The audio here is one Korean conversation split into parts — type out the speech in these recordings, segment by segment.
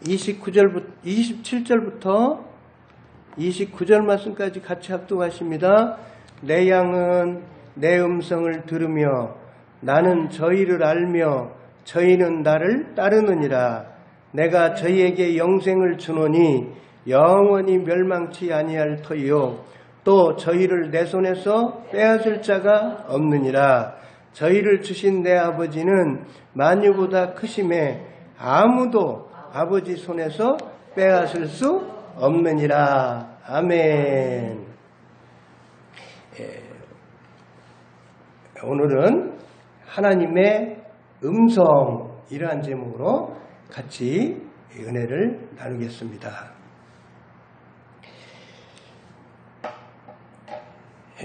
27절부터 29절 말씀까지 같이 합독하십니다. 내 양은 내 음성을 들으며 나는 저희를 알며 저희는 나를 따르느니라. 내가 저희에게 영생을 주노니 영원히 멸망치 아니할 터이요 또 저희를 내 손에서 빼앗을 자가 없느니라. 저희를 주신 내 아버지는 만유보다 크심에 아무도 아버지 손에서 빼앗을 수 없느니라. 아멘. 오늘은 하나님의 음성이라는 제목으로 같이 은혜를 나누겠습니다.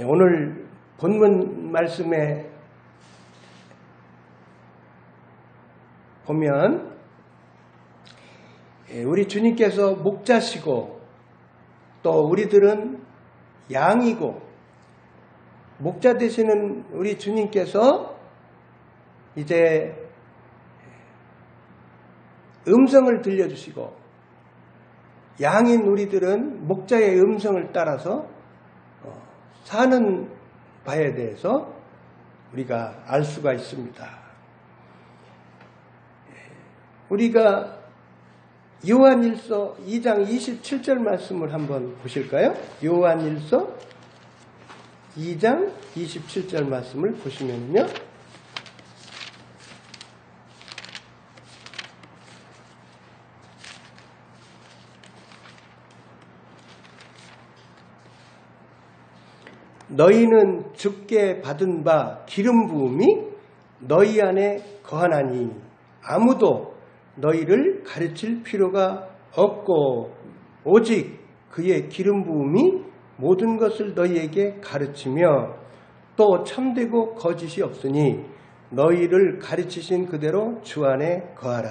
오늘 본문 말씀에 보면 우리 주님께서 목자시고 또 우리들은 양이고 목자 되시는 우리 주님께서 이제 음성을 들려주시고 양인 우리들은 목자의 음성을 따라서 사는 바에 대해서 우리가 알 수가 있습니다. 우리가 요한일서 2장 27절 말씀을 한번 보실까요? 요한일서 2장 27절 말씀을 보시면요. 너희는 주께 받은 바 기름 부음이 너희 안에 거하나니 아무도 너희를 가르칠 필요가 없고 오직 그의 기름 부음이 모든 것을 너희에게 가르치며 또 참되고 거짓이 없으니 너희를 가르치신 그대로 주 안에 거하라.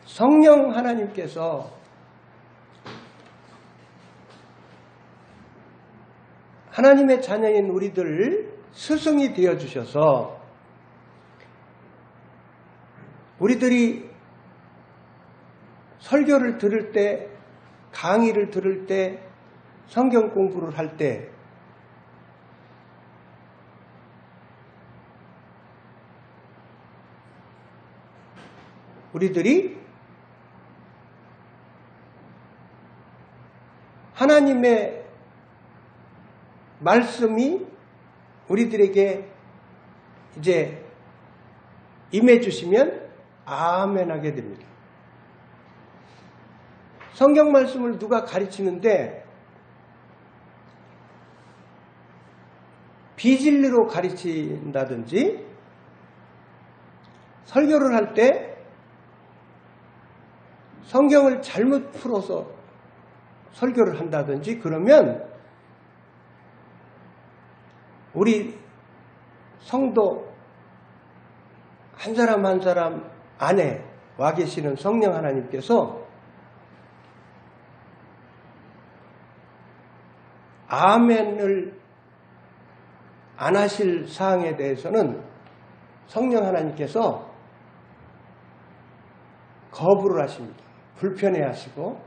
성령 하나님께서 하나님의 자녀인 우리들 스승이 되어주셔서 우리들이 설교를 들을 때, 강의를 들을 때, 성경 공부를 할 때 우리들이 하나님의 말씀이 우리들에게 이제 임해 주시면 아멘 하게 됩니다. 성경 말씀을 누가 가르치는데 비진리로 가르친다든지 설교를 할 때 성경을 잘못 풀어서 설교를 한다든지 그러면 우리 성도 한 사람 한 사람 안에 와 계시는 성령 하나님께서 아멘을 안 하실 사항에 대해서는 성령 하나님께서 거부를 하십니다. 불편해 하시고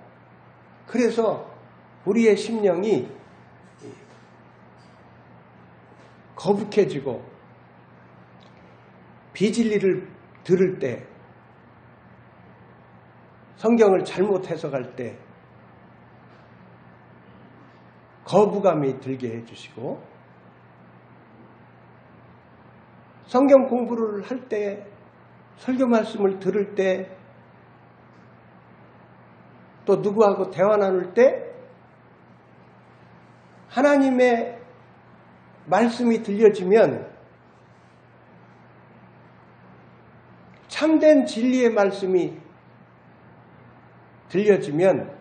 그래서 우리의 심령이 거북해지고 비진리를 들을 때 성경을 잘못 해석할 때 거부감이 들게 해주시고 성경 공부를 할 때 설교 말씀을 들을 때 또 누구하고 대화 나눌 때 하나님의 말씀이 들려지면 참된 진리의 말씀이 들려지면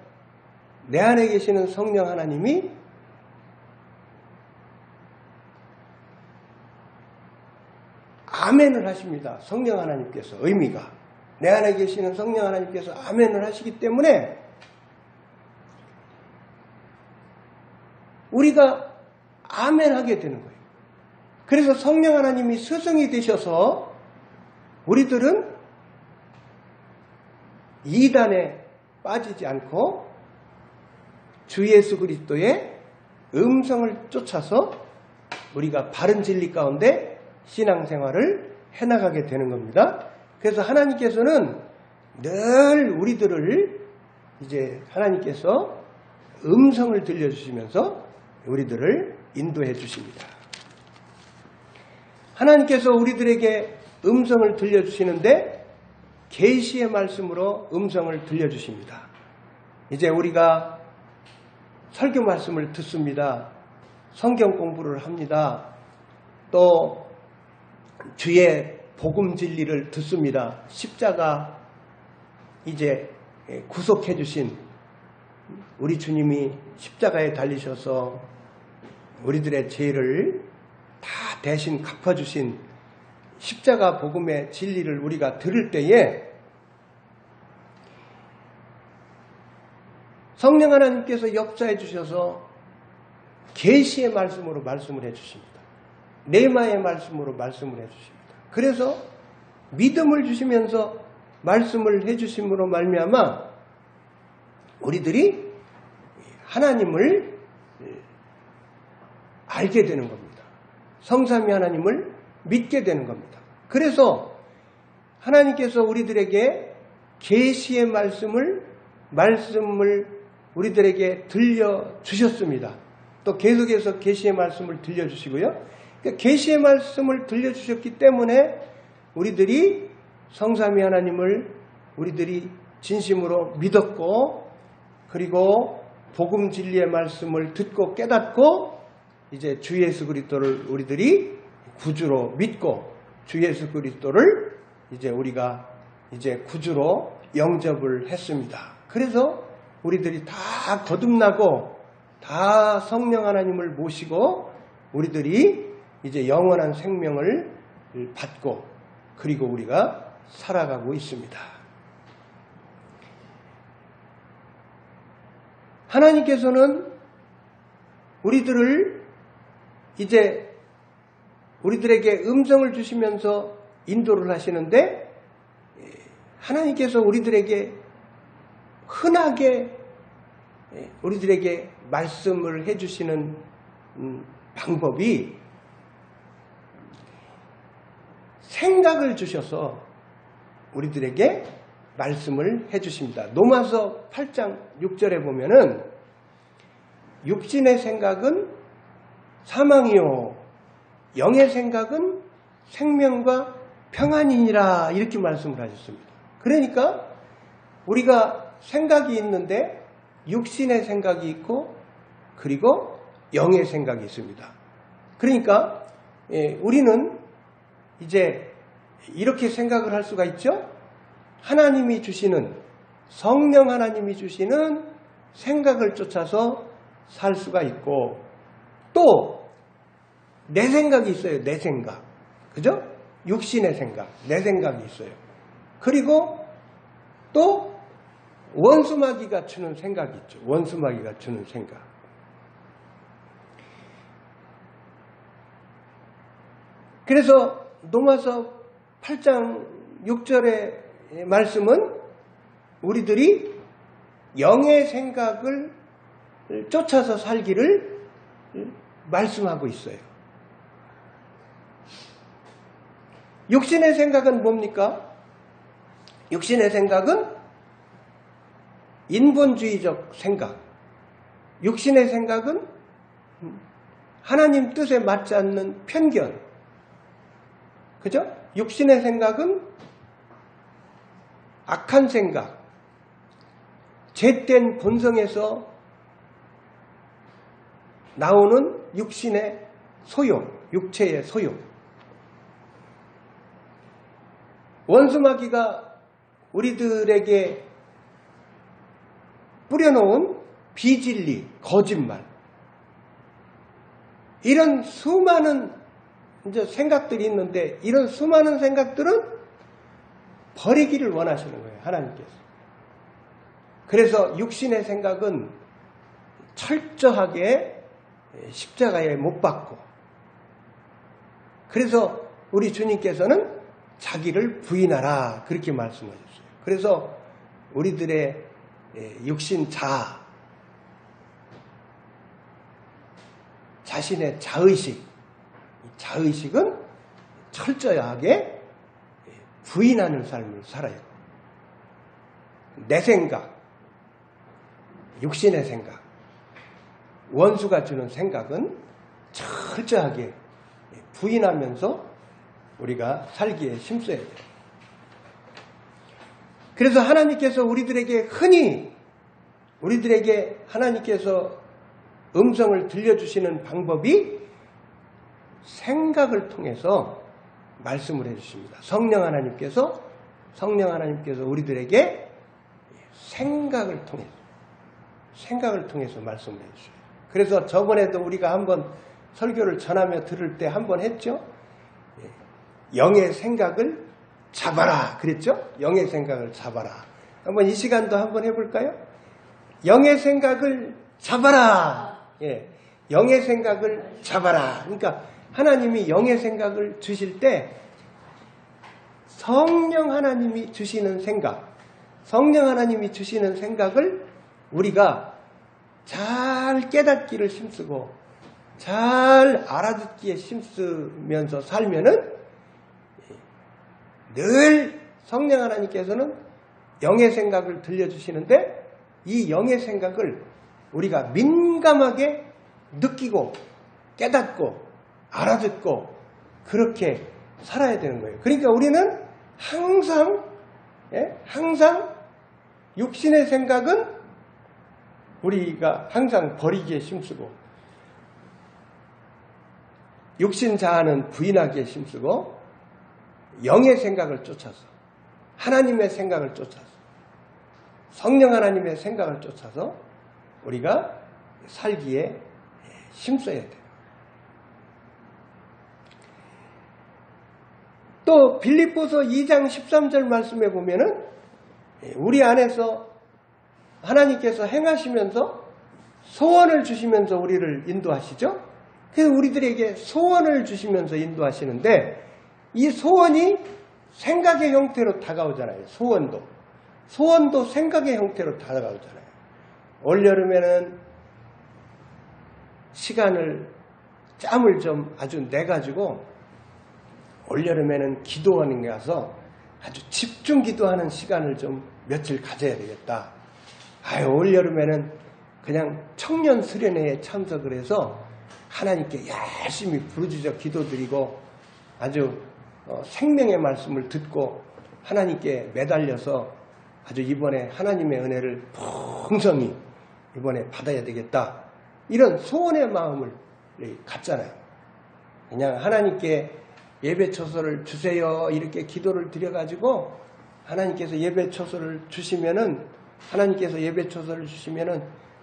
내 안에 계시는 성령 하나님이 아멘을 하십니다. 성령 하나님께서 의미가 내 안에 계시는 성령 하나님께서 아멘을 하시기 때문에 우리가 아멘하게 되는 거예요. 그래서 성령 하나님이 스승이 되셔서 우리들은 이단에 빠지지 않고 주 예수 그리스도의 음성을 쫓아서 우리가 바른 진리 가운데 신앙생활을 해나가게 되는 겁니다. 그래서 하나님께서는 늘 우리들을 이제 하나님께서 음성을 들려주시면서 우리들을 인도해 주십니다. 하나님께서 우리들에게 음성을 들려주시는데 계시의 말씀으로 음성을 들려주십니다. 이제 우리가 설교 말씀을 듣습니다. 성경 공부를 합니다. 또 주의 복음 진리를 듣습니다. 십자가 이제 구속해 주신 우리 주님이 십자가에 달리셔서 우리들의 죄를 다 대신 갚아주신 십자가 복음의 진리를 우리가 들을 때에 성령 하나님께서 역사해 주셔서 계시의 말씀으로 말씀을 해 주십니다. 레마의 말씀으로 말씀을 해 주십니다. 그래서 믿음을 주시면서 말씀을 해 주심으로 말미암아 우리들이 하나님을 알게 되는 겁니다. 성삼위 하나님을 믿게 되는 겁니다. 그래서 하나님께서 우리들에게 계시의 말씀을 우리들에게 들려주셨습니다. 또 계속해서 계시의 말씀을 들려주시고요. 계시의 말씀을 들려주셨기 때문에 우리들이 성삼위 하나님을 우리들이 진심으로 믿었고 그리고 복음 진리의 말씀을 듣고 깨닫고 이제 주 예수 그리스도를 우리들이 구주로 믿고 주 예수 그리스도를 이제 우리가 이제 구주로 영접을 했습니다. 그래서 우리들이 다 거듭나고 다 성령 하나님을 모시고 우리들이 이제 영원한 생명을 받고 그리고 우리가 살아가고 있습니다. 하나님께서는 우리들을 이제 우리들에게 음성을 주시면서 인도를 하시는데 하나님께서 우리들에게 흔하게 우리들에게 말씀을 해주시는 방법이 생각을 주셔서 우리들에게 말씀을 해주십니다. 로마서 8장 6절에 보면은 육신의 생각은 사망이요 영의 생각은 생명과 평안이니라 이렇게 말씀을 하셨습니다. 그러니까 우리가 생각이 있는데 육신의 생각이 있고 그리고 영의 생각이 있습니다. 그러니까 우리는 이제 이렇게 생각을 할 수가 있죠. 하나님이 주시는 성령 하나님이 주시는 생각을 쫓아서 살 수가 있고 또 내 생각이 있어요. 내 생각. 그죠? 육신의 생각, 내 생각이 있어요. 그리고 또 원수마귀가 주는 생각이 있죠. 원수마귀가 주는 생각. 그래서 로마서 8장 6절의 말씀은 우리들이 영의 생각을 쫓아서 살기를 말씀하고 있어요. 육신의 생각은 뭡니까? 육신의 생각은 인본주의적 생각. 육신의 생각은 하나님 뜻에 맞지 않는 편견. 그죠? 육신의 생각은 악한 생각. 죄된 본성에서 나오는 육신의 소욕, 육체의 소욕. 원수마귀가 우리들에게 뿌려놓은 비진리, 거짓말. 이런 수많은 이제 생각들이 있는데 이런 수많은 생각들은 버리기를 원하시는 거예요. 하나님께서. 그래서 육신의 생각은 철저하게 십자가에 못 박고 그래서 우리 주님께서는 자기를 부인하라 그렇게 말씀하셨어요. 그래서 우리들의 육신 자신의 자의식은 철저하게 부인하는 삶을 살아요. 내 생각, 육신의 생각, 원수가 주는 생각은 철저하게 부인하면서 우리가 살기에 힘써야 돼요. 그래서 하나님께서 우리들에게 하나님께서 음성을 들려주시는 방법이 생각을 통해서 말씀을 해주십니다. 성령 하나님께서 우리들에게 생각을 통해서 말씀을 해주셔요. 그래서 저번에도 우리가 한번 설교를 전하며 들을 때 한번 했죠. 영의 생각을 잡아라 그랬죠. 영의 생각을 잡아라. 한번 이 시간도 한번 해볼까요? 영의 생각을 잡아라. 영의 생각을 잡아라. 그러니까 하나님이 영의 생각을 주실 때 성령 하나님이 주시는 생각을 우리가 잘 깨닫기를 힘쓰고 잘 알아듣기에 힘쓰면서 살면은 늘 성령 하나님께서는 영의 생각을 들려주시는데 이 영의 생각을 우리가 민감하게 느끼고 깨닫고 알아듣고 그렇게 살아야 되는 거예요. 그러니까 우리는 항상 육신의 생각은 우리가 항상 버리기에 힘쓰고 육신 자아는 부인하기에 힘쓰고 영의 생각을 쫓아서 하나님의 생각을 쫓아서 성령 하나님의 생각을 쫓아서 우리가 살기에 힘써야 돼요. 또 빌립보서 2장 13절 말씀에 보면은 우리 안에서 하나님께서 행하시면서 소원을 주시면서 우리를 인도하시죠. 그래서 우리들에게 소원을 주시면서 인도하시는데 이 소원이 생각의 형태로 다가오잖아요. 소원도 생각의 형태로 다가오잖아요. 올여름에는 짬을 좀 아주 내가지고 올여름에는 기도원에 가서 아주 집중 기도하는 시간을 좀 며칠 가져야 되겠다. 올여름에는 그냥 청년 수련회에 참석을 해서 하나님께 열심히 부르짖어 기도드리고 아주 생명의 말씀을 듣고 하나님께 매달려서 아주 이번에 하나님의 은혜를 풍성히 이번에 받아야 되겠다. 이런 소원의 마음을 갖잖아요. 그냥 하나님께 예배처소를 주세요 이렇게 기도를 드려가지고 하나님께서 예배처소를 주시면은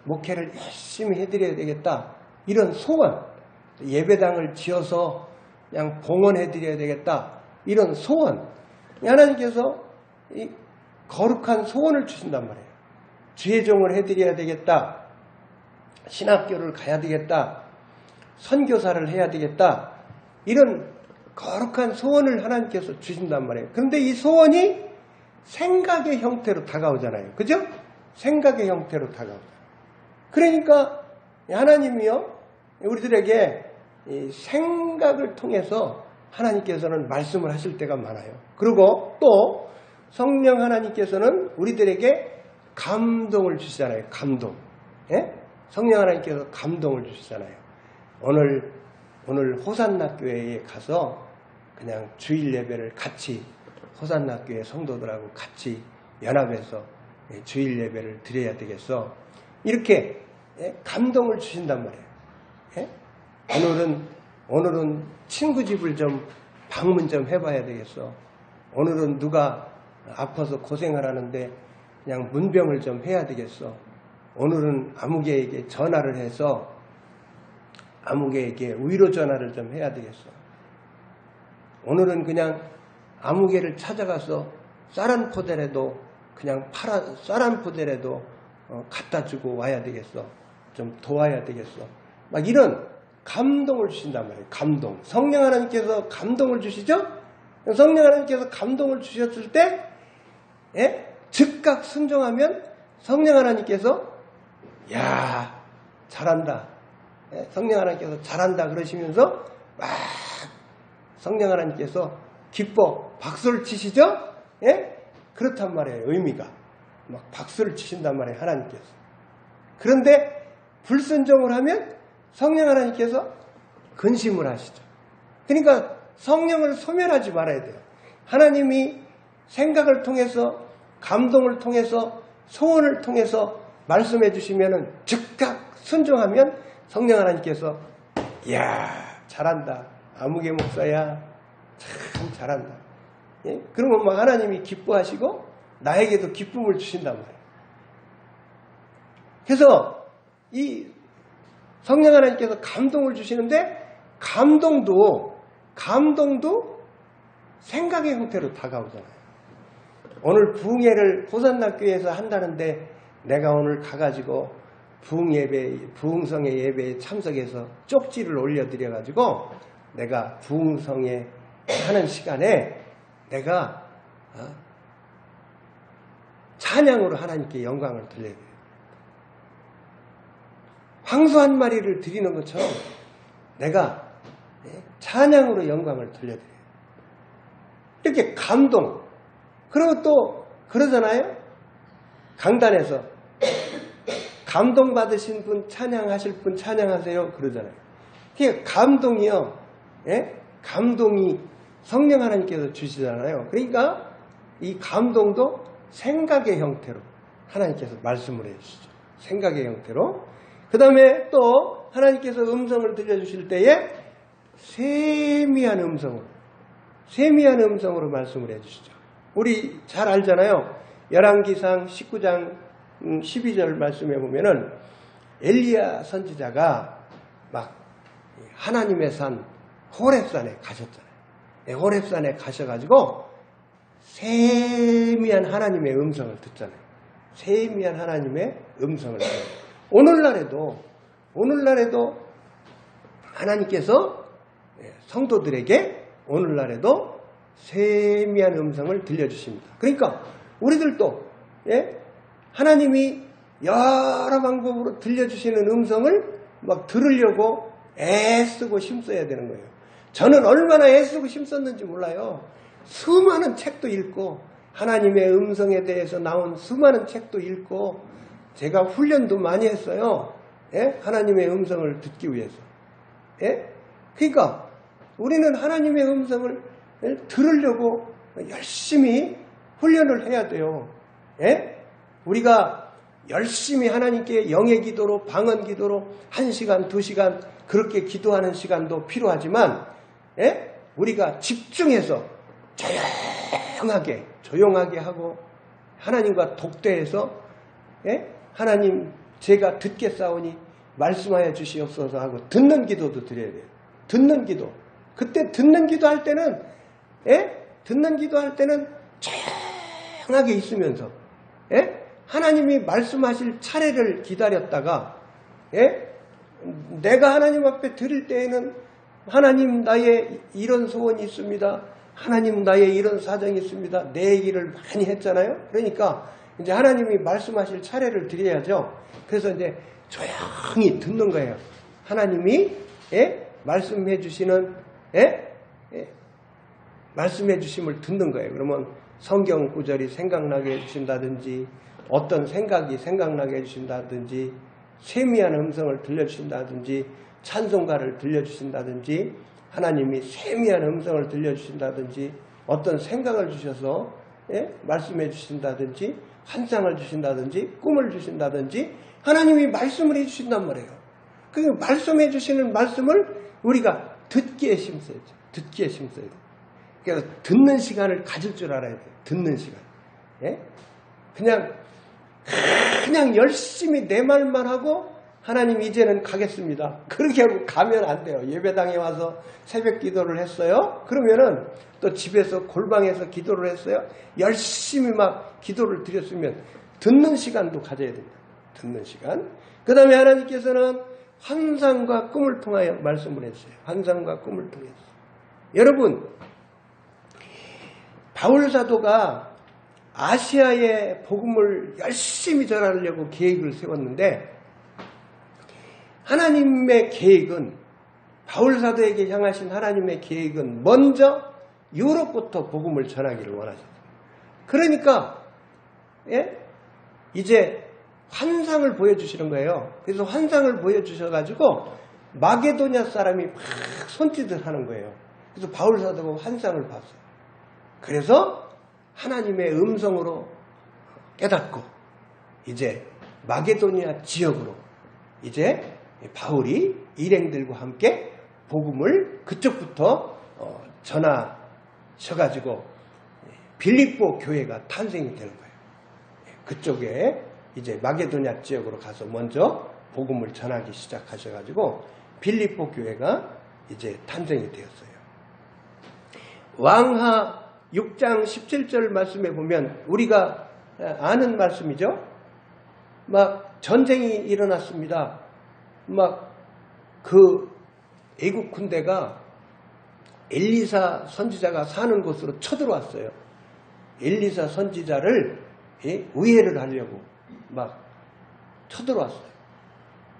목회를 열심히 해드려야 되겠다. 이런 소원, 예배당을 지어서 그냥 봉헌해드려야 되겠다. 이런 소원, 하나님께서 이 거룩한 소원을 주신단 말이에요. 주의종을 해드려야 되겠다. 신학교를 가야 되겠다. 선교사를 해야 되겠다. 이런 거룩한 소원을 하나님께서 주신단 말이에요. 그런데 이 소원이 생각의 형태로 다가오잖아요. 그죠? 생각의 형태로 다가오잖아요. 그러니까 하나님이요, 우리들에게 이 생각을 통해서 하나님께서는 말씀을 하실 때가 많아요. 그리고 또 성령 하나님께서는 우리들에게 감동을 주시잖아요. 감동. 성령 하나님께서 감동을 주시잖아요. 오늘 호산나 교회에 가서 그냥 주일 예배를 같이 호산나 교회 성도들하고 같이 연합해서 주일 예배를 드려야 되겠어. 이렇게 감동을 주신단 말이에요. 오늘은 친구 집을 좀 방문 좀 해봐야 되겠어. 오늘은 누가 아파서 고생을 하는데 그냥 문병을 좀 해야 되겠어. 오늘은 아무개에게 전화를 해서 아무개에게 위로 전화를 좀 해야 되겠어. 오늘은 그냥 아무개를 찾아가서 쌀 한 포대라도 갖다 주고 와야 되겠어. 좀 도와야 되겠어. 막 이런 감동을 주신단 말이에요. 감동. 성령 하나님께서 감동을 주시죠? 성령 하나님께서 감동을 주셨을 때 즉각 순종하면 성령 하나님께서 야 잘한다. 성령 하나님께서 잘한다 그러시면서 막 성령 하나님께서 기뻐 박수를 치시죠? 예? 그렇단 말이에요. 의미가. 막 박수를 치신단 말이에요. 하나님께서. 그런데 불순종을 하면 성령 하나님께서 근심을 하시죠. 그러니까 성령을 소멸하지 말아야 돼요. 하나님이 생각을 통해서 감동을 통해서 소원을 통해서 말씀해 주시면 즉각 순종하면 성령 하나님께서 이야 잘한다. 아무개 목사야 참 잘한다. 예? 그러면 막 하나님이 기뻐하시고 나에게도 기쁨을 주신단 말이에요. 그래서 이 성령 하나님께서 감동을 주시는데 감동도 생각의 형태로 다가오잖아요. 오늘 부흥회를 호산나 교회에서 한다는데 내가 오늘 가가지고 부흥성의 예배에 참석해서 쪽지를 올려드려가지고 내가 부흥성에 하는 시간에 내가 찬양으로 하나님께 영광을 돌려야 돼요. 황소 한 마리를 드리는 것처럼 내가 찬양으로 영광을 돌려드려요. 이렇게 감동. 그리고 또 그러잖아요. 강단에서 감동받으신 분 찬양하실 분 찬양하세요. 그러잖아요. 그게 감동이요. 예? 감동이 성령 하나님께서 주시잖아요. 그러니까 이 감동도 생각의 형태로 하나님께서 말씀을 해주시죠. 생각의 형태로. 그 다음에 또 하나님께서 음성을 들려주실 때에 세미한 음성으로 말씀을 해주시죠. 우리 잘 알잖아요. 열왕기상 19장 12절 말씀해 보면은 엘리야 선지자가 막 하나님의 산 호렙산에 가셨잖아요. 호렙산에 가셔가지고 세미한 하나님의 음성을 듣잖아요. 세미한 하나님의 음성을 듣잖아요. 오늘날에도 하나님께서 성도들에게 오늘날에도 세미한 음성을 들려주십니다. 그러니까 우리들도 하나님이 여러 방법으로 들려주시는 음성을 막 들으려고 애쓰고 힘써야 되는 거예요. 저는 얼마나 애쓰고 힘썼는지 몰라요. 수많은 책도 읽고 하나님의 음성에 대해서 나온 수많은 책도 읽고 제가 훈련도 많이 했어요. 하나님의 음성을 듣기 위해서. 그러니까 우리는 하나님의 음성을 들으려고 열심히 훈련을 해야 돼요. 우리가 열심히 하나님께 영의 기도로 방언 기도로 1시간 2시간 그렇게 기도하는 시간도 필요하지만 우리가 집중해서 조용하게 하고 하나님과 독대해서 하나님 제가 듣겠사오니 말씀하여 주시옵소서 하고 듣는 기도도 드려야 돼요. 듣는 기도. 그때 듣는 기도할 때는 조용하게 있으면서 하나님이 말씀하실 차례를 기다렸다가 내가 하나님 앞에 드릴 때에는 하나님 나의 이런 소원이 있습니다. 하나님 나의 이런 사정이 있습니다. 내 얘기를 많이 했잖아요. 그러니까 이제 하나님이 말씀하실 차례를 드려야죠. 그래서 이제 조용히 듣는 거예요. 하나님이 말씀해 주시는 말씀해 주심을 듣는 거예요. 그러면 성경 구절이 생각나게 해주신다든지 어떤 생각이 생각나게 해주신다든지 세미한 음성을 들려주신다든지 찬송가를 들려주신다든지 하나님이 세미한 음성을 들려주신다든지 어떤 생각을 주셔서 말씀해 주신다든지 환상을 주신다든지 꿈을 주신다든지 하나님이 말씀을 해주신단 말이에요. 그 말씀해 주시는 말씀을 우리가 듣기에 힘써야죠. 듣기에 힘써야 돼요. 그래서 듣는 시간을 가질 줄 알아야 돼요. 듣는 시간. 그냥 열심히 내 말만 하고 하나님 이제는 가겠습니다. 그렇게 하고 가면 안 돼요. 예배당에 와서 새벽 기도를 했어요. 그러면은 또 집에서 골방에서 기도를 했어요. 열심히 막 기도를 드렸으면 듣는 시간도 가져야 됩니다. 듣는 시간. 그 다음에 하나님께서는 환상과 꿈을 통하여 말씀을 했어요. 환상과 꿈을 통해서. 여러분 바울 사도가 아시아에 복음을 열심히 전하려고 계획을 세웠는데 하나님의 계획은 바울 사도에게 향하신 하나님의 계획은 먼저 유럽부터 복음을 전하기를 원하셨어요. 그러니까 이제 환상을 보여주시는 거예요. 그래서 환상을 보여주셔가지고 마게도냐 사람이 막 손짓을 하는 거예요. 그래서 바울 사도가 환상을 봤어요. 그래서 하나님의 음성으로 깨닫고 이제 마게도냐 지역으로 이제 바울이 일행들과 함께 복음을 그쪽부터 전하셔가지고 빌립보 교회가 탄생이 되는 거예요. 그쪽에 이제 마게도냐 지역으로 가서 먼저 복음을 전하기 시작하셔가지고 빌립보 교회가 이제 탄생이 되었어요. 왕하 6장 17절 말씀에 보면 우리가 아는 말씀이죠. 막 전쟁이 일어났습니다. 막 그 애국 군대가 엘리사 선지자가 사는 곳으로 쳐들어왔어요. 엘리사 선지자를 우회를 하려고 막 쳐들어왔어요.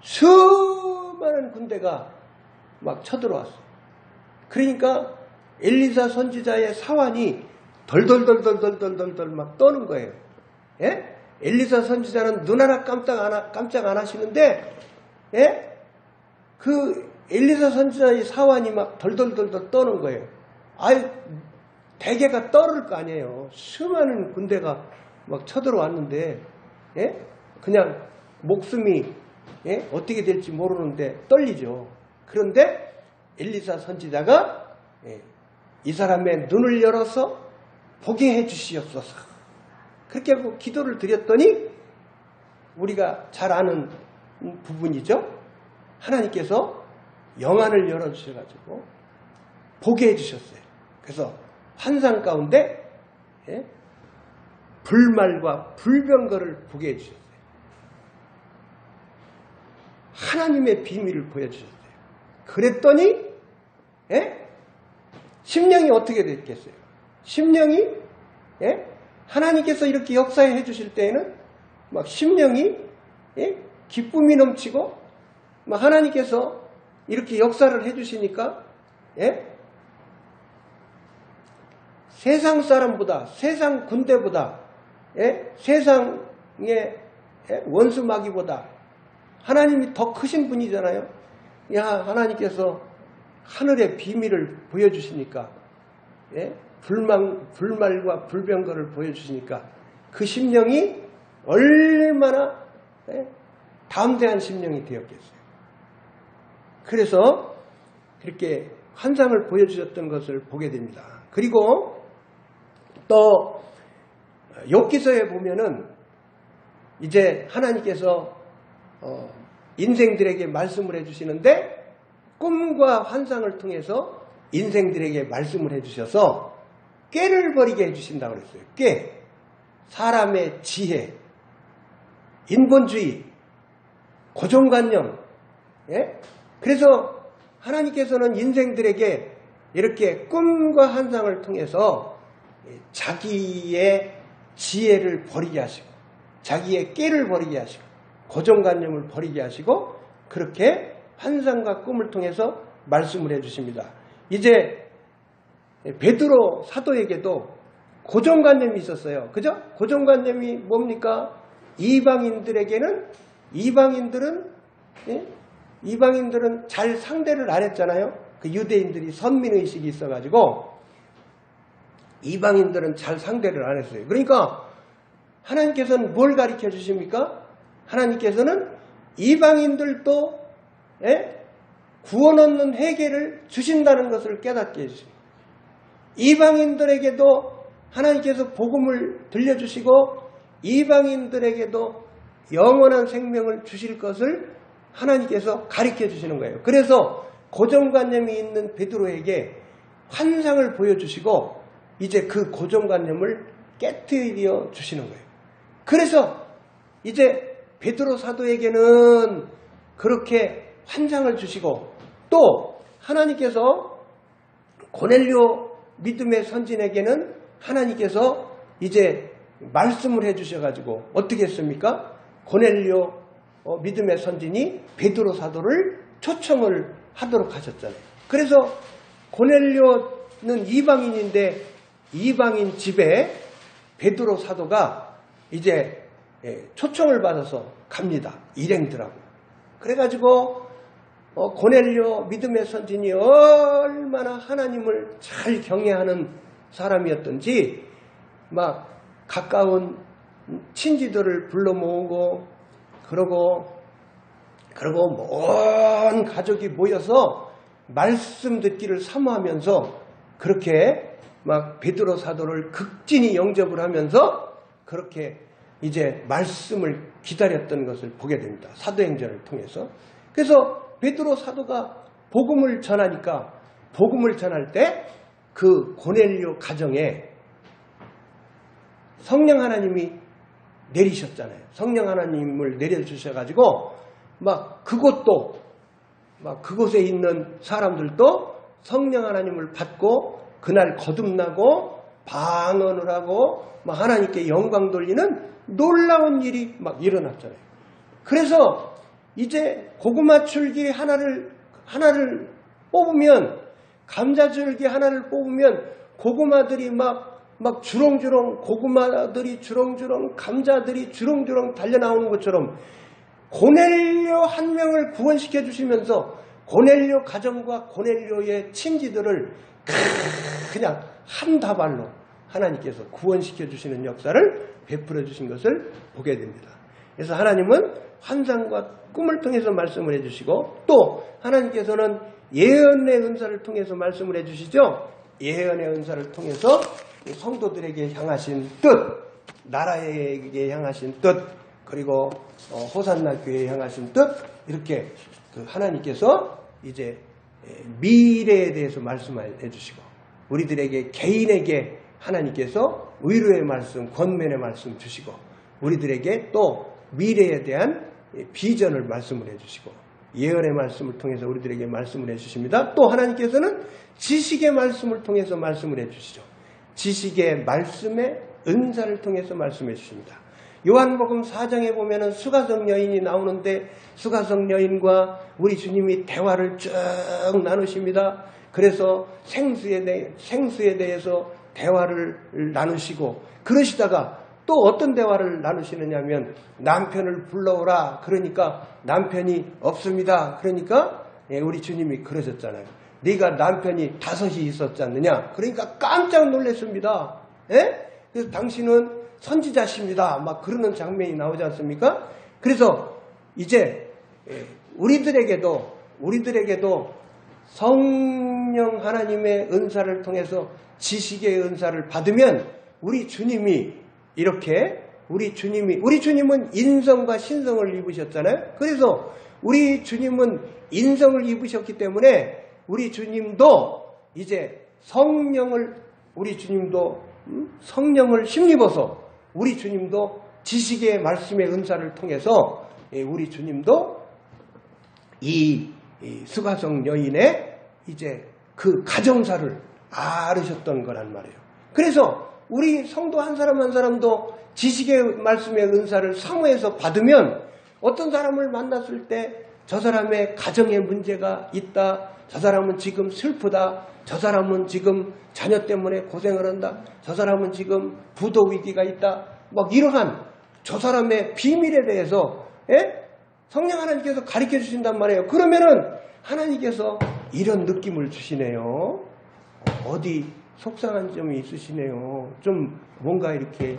수많은 군대가 막 쳐들어왔어요. 그러니까 엘리사 선지자의 사환이 덜덜덜덜덜덜덜 막 떠는 거예요. 예? 엘리사 선지자는 눈 하나 깜짝 안 하시는데, 예? 그 엘리사 선지자의 사환이 막 덜덜덜덜 떠는 거예요. 아유, 대개가 떨을 거 아니에요. 수많은 군대가 막 쳐들어왔는데, 예? 그냥 목숨이 어떻게 될지 모르는데 떨리죠. 그런데 엘리사 선지자가 이 사람의 눈을 열어서 보게 해주시옵소서. 그렇게 하고 기도를 드렸더니 우리가 잘 아는 부분이죠. 하나님께서 영안을 열어주셔가지고 보게 해주셨어요. 그래서 환상 가운데 불말과 불병거를 보게 해주셨어요. 하나님의 비밀을 보여주셨어요. 그랬더니 심령이 어떻게 됐겠어요? 심령이 하나님께서 이렇게 역사해 주실 때에는 막 심령이 기쁨이 넘치고 막 하나님께서 이렇게 역사를 해 주시니까 세상 사람보다 세상 군대보다 세상의 원수 마귀보다 하나님이 더 크신 분이잖아요. 야, 하나님께서 하늘의 비밀을 보여주시니까 불말과 불병거를 보여주시니까 그 심령이 얼마나 담대한 심령이 되었겠어요. 그래서 그렇게 환상을 보여주셨던 것을 보게 됩니다. 그리고 또 욥기서에 보면은 이제 하나님께서 인생들에게 말씀을 해주시는데 꿈과 환상을 통해서 인생들에게 말씀을 해주셔서 꾀를 버리게 해주신다고 그랬어요. 꾀, 사람의 지혜, 인본주의, 고정관념. 그래서 하나님께서는 인생들에게 이렇게 꿈과 환상을 통해서 자기의 지혜를 버리게 하시고 자기의 꾀를 버리게 하시고 고정관념을 버리게 하시고 그렇게 환상과 꿈을 통해서 말씀을 해주십니다. 이제 베드로 사도에게도 고정관념이 있었어요. 그죠? 고정관념이 뭡니까? 이방인들은 잘 상대를 안 했잖아요. 그 유대인들이 선민의식이 있어가지고 이방인들은 잘 상대를 안 했어요. 그러니까 하나님께서는 뭘 가르쳐 주십니까? 하나님께서는 이방인들도 구원 얻는 회개를 주신다는 것을 깨닫게 해주십니다. 이방인들에게도 하나님께서 복음을 들려주시고 이방인들에게도 영원한 생명을 주실 것을 하나님께서 가르쳐 주시는 거예요. 그래서 고정관념이 있는 베드로에게 환상을 보여주시고 이제 그 고정관념을 깨트려 주시는 거예요. 그래서 이제 베드로 사도에게는 그렇게 환상을 주시고 또 하나님께서 고넬료 믿음의 선진에게는 하나님께서 이제 말씀을 해주셔가지고 어떻게 했습니까? 고넬료 믿음의 선진이 베드로 사도를 초청을 하도록 하셨잖아요. 그래서 고넬료는 이방인인데 이방인 집에 베드로 사도가 이제 초청을 받아서 갑니다. 일행들하고. 그래가지고 고넬료 믿음의 선진이 얼마나 하나님을 잘 경외하는 사람이었던지 막 가까운 친지들을 불러 모으고 그러고 온 가족이 모여서 말씀 듣기를 사모하면서 그렇게 막 베드로 사도를 극진히 영접을 하면서 그렇게 이제 말씀을 기다렸던 것을 보게 됩니다. 사도행전을 통해서. 그래서 베드로 사도가 복음을 전하니까 복음을 전할 때 그 고넬료 가정에 성령 하나님이 내리셨잖아요. 성령 하나님을 내려주셔가지고 막 그곳에 있는 사람들도 성령 하나님을 받고 그날 거듭나고 방언을 하고 막 하나님께 영광 돌리는 놀라운 일이 막 일어났잖아요. 그래서 이제 고구마 줄기 하나를 뽑으면 감자줄기 하나를 뽑으면 고구마들이 막 주렁주렁 고구마들이 주렁주렁 감자들이 주렁주렁 달려나오는 것처럼 고넬료 한 명을 구원시켜 주시면서 고넬료 가정과 고넬료의 친지들을 그냥 한 다발로 하나님께서 구원시켜 주시는 역사를 베풀어 주신 것을 보게 됩니다. 그래서 하나님은 환상과 꿈을 통해서 말씀을 해주시고 또 하나님께서는 예언의 은사를 통해서 말씀을 해주시죠. 예언의 은사를 통해서 성도들에게 향하신 뜻, 나라에게 향하신 뜻, 그리고 호산나 교회에 향하신 뜻, 이렇게 하나님께서 이제 미래에 대해서 말씀해 주시고 우리들에게 개인에게 하나님께서 위로의 말씀, 권면의 말씀 주시고 우리들에게 또 미래에 대한 비전을 말씀을 해주시고 예언의 말씀을 통해서 우리들에게 말씀을 해주십니다. 또 하나님께서는 지식의 말씀을 통해서 말씀을 해주시죠. 지식의 말씀의 은사를 통해서 말씀해 주십니다. 요한복음 4장에 보면은 수가성 여인이 나오는데 수가성 여인과 우리 주님이 대화를 쭉 나누십니다. 그래서 생수에 대해서 대화를 나누시고 그러시다가 또 어떤 대화를 나누시느냐면 남편을 불러오라. 그러니까 남편이 없습니다. 그러니까 우리 주님이 그러셨잖아요. 네가 남편이 5이 있었지 않느냐. 그러니까 깜짝 놀랐습니다. 그래서 당신은 선지자십니다. 막 그러는 장면이 나오지 않습니까? 그래서 이제 우리들에게도 성령 하나님의 은사를 통해서 지식의 은사를 받으면 우리 주님이 이렇게 우리 주님은 인성과 신성을 입으셨잖아요. 그래서 우리 주님은 인성을 입으셨기 때문에 우리 주님도 이제 성령을 힘입어서 우리 주님도 지식의 말씀의 은사를 통해서 우리 주님도 이 수가성 여인의 이제 그 가정사를 앓으셨던 거란 말이에요. 그래서 우리 성도 한 사람 한 사람도 지식의 말씀의 은사를 사모해서 받으면 어떤 사람을 만났을 때 저 사람의 가정에 문제가 있다. 저 사람은 지금 슬프다. 저 사람은 지금 자녀 때문에 고생을 한다. 저 사람은 지금 부도 위기가 있다. 막 이러한 저 사람의 비밀에 대해서 성령 하나님께서 가르쳐 주신단 말이에요. 그러면은 하나님께서 이런 느낌을 주시네요. 어디 속상한 점이 있으시네요. 좀 뭔가 이렇게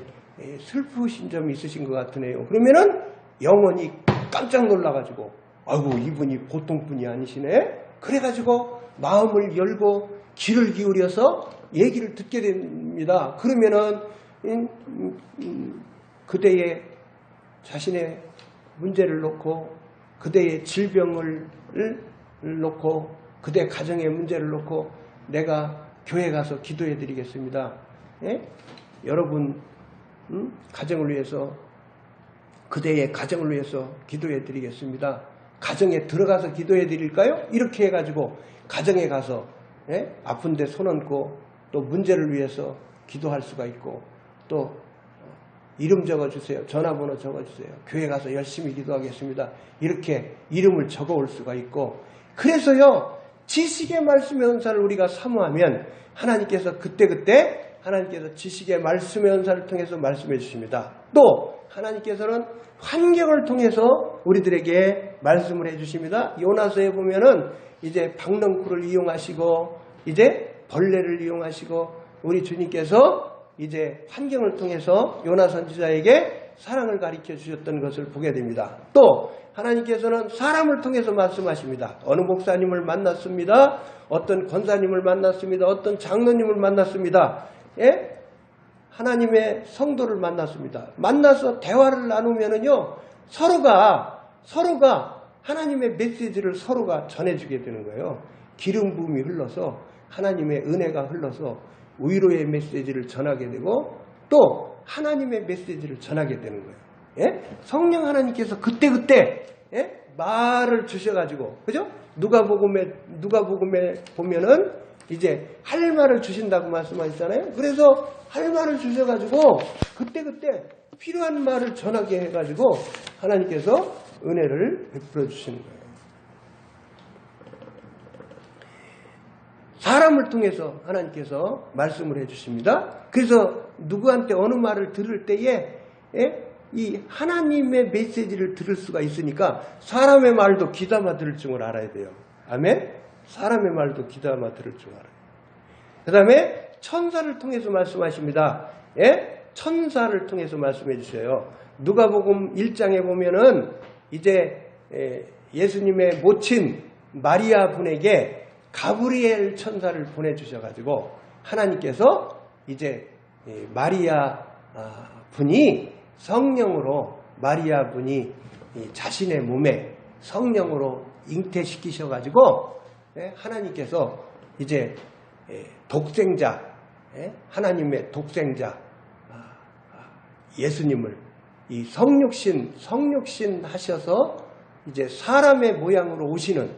슬프신 점이 있으신 것 같으네요. 그러면은 영혼이 깜짝 놀라가지고 아이고 이분이 보통 분이 아니시네. 그래가지고 마음을 열고 귀를 기울여서 얘기를 듣게 됩니다. 그러면은 그대의 자신의 문제를 놓고 그대의 질병을 놓고 그대 가정의 문제를 놓고 내가 교회 가서 기도해 드리겠습니다. 여러분 가정을 위해서 그대의 가정을 위해서 기도해 드리겠습니다. 가정에 들어가서 기도해 드릴까요? 이렇게 해가지고 가정에 가서 아픈데 손 얹고 또 문제를 위해서 기도할 수가 있고 또 이름 적어주세요. 전화번호 적어주세요. 교회 가서 열심히 기도하겠습니다. 이렇게 이름을 적어올 수가 있고, 그래서요 지식의 말씀의 은사를 우리가 사모하면 하나님께서 그때그때 하나님께서 지식의 말씀의 은사를 통해서 말씀해 주십니다. 또 하나님께서는 환경을 통해서 우리들에게 말씀을 해 주십니다. 요나서에 보면은 이제 박넝쿨을 이용하시고 이제 벌레를 이용하시고 우리 주님께서 이제 환경을 통해서 요나 선지자에게 사랑을 가르쳐 주셨던 것을 보게 됩니다. 또 하나님께서는 사람을 통해서 말씀하십니다. 어느 목사님을 만났습니다. 어떤 권사님을 만났습니다. 어떤 장로님을 만났습니다. 예? 하나님의 성도를 만났습니다. 만나서 대화를 나누면은요 서로가 하나님의 메시지를 서로가 전해주게 되는 거예요. 기름 부음이 흘러서 하나님의 은혜가 흘러서 위로의 메시지를 전하게 되고 또 하나님의 메시지를 전하게 되는 거예요. 예? 성령 하나님께서 그때그때 예? 말을 주셔가지고, 그죠? 누가복음에 보면은 이제 할 말을 주신다고 말씀하셨잖아요. 그래서 할 말을 주셔가지고 그때그때 필요한 말을 전하게 해가지고 하나님께서 은혜를 베풀어 주시는 거예요. 사람을 통해서 하나님께서 말씀을 해주십니다. 그래서 누구한테 어느 말을 들을 때에 이 하나님의 메시지를 들을 수가 있으니까 사람의 말도 귀담아 들을 줄 알아야 돼요. 아멘? 사람의 말도 귀담아 들을 줄 알아요. 그 다음에 천사를 통해서 말씀하십니다. 예? 천사를 통해서 말씀해 주셔요. 누가복음 1장에 보면은 이제 예수님의 모친 마리아 분에게 가브리엘 천사를 보내주셔가지고 하나님께서 이제 마리아 분이 성령으로 마리아 분이 자신의 몸에 성령으로 잉태시키셔가지고 하나님께서 이제 독생자 하나님의 독생자 예수님을 이 성육신 하셔서 이제 사람의 모양으로 오시는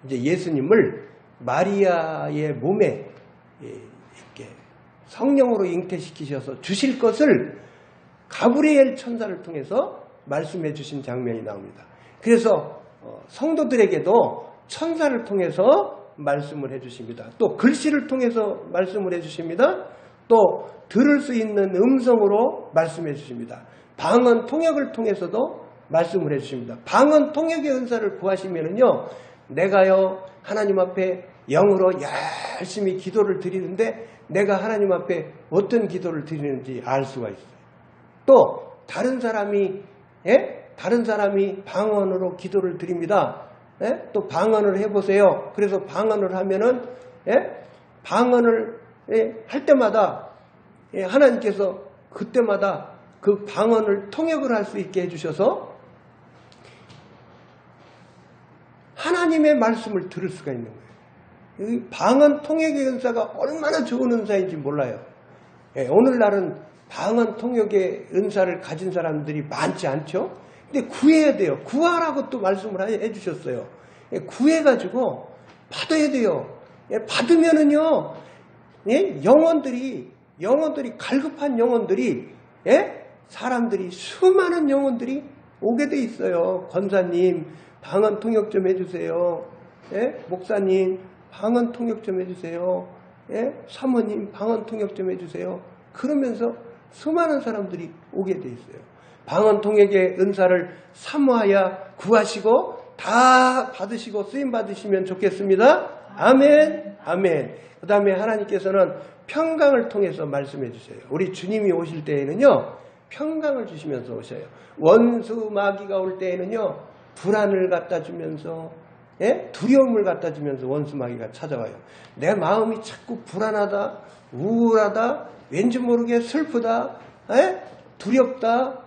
이제 예수님을 마리아의 몸에 이렇게 성령으로 잉태시키셔서 주실 것을 가브리엘 천사를 통해서 말씀해 주신 장면이 나옵니다. 그래서 성도들에게도 천사를 통해서 말씀을 해 주십니다. 또 글씨를 통해서 말씀을 해 주십니다. 또 들을 수 있는 음성으로 말씀해 주십니다. 방언 통역을 통해서도 말씀을 해 주십니다. 방언 통역의 은사를 구하시면은요, 내가요 하나님 앞에 영으로 열심히 기도를 드리는데 내가 하나님 앞에 어떤 기도를 드리는지 알 수가 있어요. 또 다른 사람이 방언으로 기도를 드립니다. 또 방언을 해보세요. 그래서 방언을 하면은 방언을 할 때마다 하나님께서 그때마다 그 방언을 통역을 할 수 있게 해주셔서 하나님의 말씀을 들을 수가 있는 거예요. 이 방언 통역의 은사가 얼마나 좋은 은사인지 몰라요. 오늘날은 방언 통역의 은사를 가진 사람들이 많지 않죠. 근데 구해야 돼요. 구하라고 또 말씀을 해주셨어요. 구해가지고 받아야 돼요. 받으면은요, 영혼들이 갈급한 영혼들이, 사람들이 수많은 영혼들이 오게 돼 있어요. 권사님 방언 통역 좀 해주세요. 목사님 방언 통역 좀 해주세요. 사모님 방언 통역 좀 해주세요. 그러면서 수많은 사람들이 오게 돼 있어요. 방언 통역의 은사를 사모하여 구하시고 다 받으시고 쓰임 받으시면 좋겠습니다. 아멘, 아멘. 그 다음에 하나님께서는 평강을 통해서 말씀해 주세요. 우리 주님이 오실 때에는요, 평강을 주시면서 오셔요. 원수 마귀가 올 때에는요, 불안을 갖다 주면서, 두려움을 갖다 주면서 원수 마귀가 찾아와요. 내 마음이 자꾸 불안하다, 우울하다, 왠지 모르게 슬프다, 두렵다,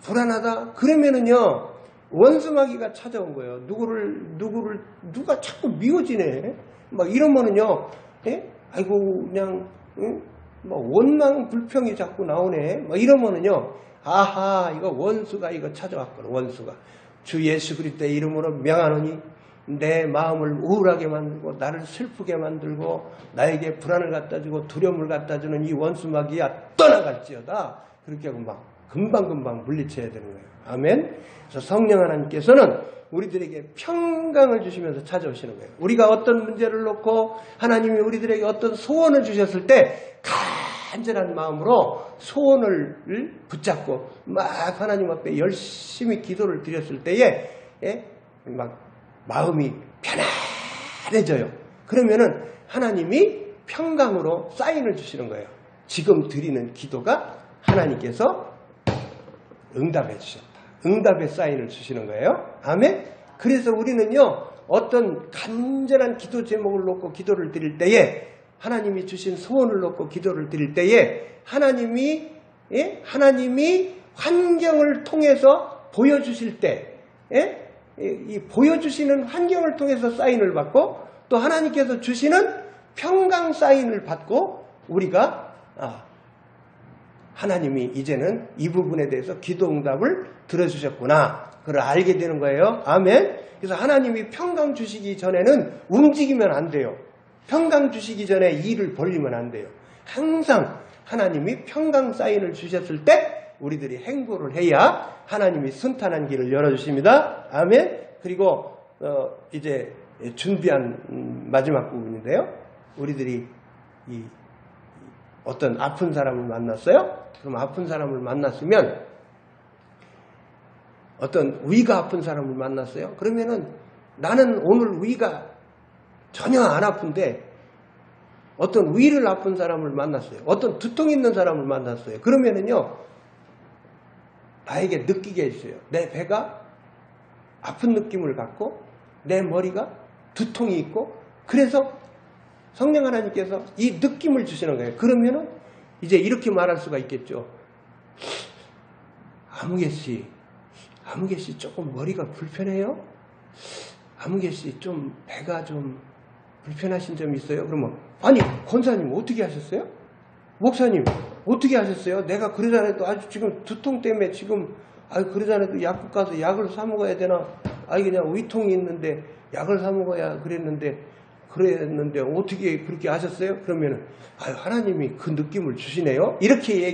불안하다. 그러면은요, 원수 마귀가 찾아온 거예요. 누가 자꾸 미워지네. 막 이러면은요, 아이고, 그냥, 뭐 원망 불평이 자꾸 나오네. 막 이러면은요, 아하, 이거 원수가 이거 찾아왔거든. 원수가 주 예수 그리스도의 이름으로 명하노니 내 마음을 우울하게 만들고 나를 슬프게 만들고 나에게 불안을 갖다 주고 두려움을 갖다 주는 이 원수마귀야 떠나갈지어다. 그렇게 하고 막 금방금방 물리쳐야 되는 거예요. 아멘. 그래서 성령 하나님께서는 우리들에게 평강을 주시면서 찾아오시는 거예요. 우리가 어떤 문제를 놓고 하나님이 우리들에게 어떤 소원을 주셨을 때 간절한 마음으로 소원을 붙잡고 막 하나님 앞에 열심히 기도를 드렸을 때에 막 마음이 편안해져요. 그러면은 하나님이 평강으로 사인을 주시는 거예요. 지금 드리는 기도가 하나님께서 응답해 주셨다. 응답의 사인을 주시는 거예요. 아멘. 그래서 우리는요, 어떤 간절한 기도 제목을 놓고 기도를 드릴 때에, 하나님이 주신 소원을 놓고 기도를 드릴 때에 하나님이 환경을 통해서 보여주실 때, 이 보여주시는 환경을 통해서 사인을 받고 또 하나님께서 주시는 평강 사인을 받고 우리가 하나님이 이제는 이 부분에 대해서 기도 응답을 들어주셨구나, 그걸 알게 되는 거예요. 아멘. 그래서 하나님이 평강 주시기 전에는 움직이면 안 돼요. 평강 주시기 전에 일을 벌리면 안 돼요. 항상 하나님이 평강 사인을 주셨을 때 우리들이 행보를 해야 하나님이 순탄한 길을 열어주십니다. 아멘. 그리고 이제 준비한 마지막 부분인데요. 우리들이 어떤 아픈 사람을 만났어요. 그럼 아픈 사람을 만났으면, 어떤 위가 아픈 사람을 만났어요. 그러면은 나는 오늘 위가 전혀 안 아픈데 어떤 위를 아픈 사람을 만났어요. 어떤 두통 있는 사람을 만났어요. 그러면은요, 나에게 느끼게 해주세요. 내 배가 아픈 느낌을 갖고 내 머리가 두통이 있고, 그래서 성령 하나님께서 이 느낌을 주시는 거예요. 그러면은 이제 이렇게 말할 수가 있겠죠. 아무개씨 조금 머리가 불편해요? 아무개씨 좀 배가 좀 불편하신 점이 있어요? 그러면, 아니 권사님 어떻게 하셨어요? 목사님 어떻게 하셨어요? 내가 그러자네도 아주 지금 두통 때문에 지금 그러자네도 약국 가서 약을 사 먹어야 되나? 그냥 위통이 있는데 약을 사 먹어야 그랬는데 어떻게 그렇게 하셨어요? 그러면은 하나님이 그 느낌을 주시네요. 이렇게 얘기.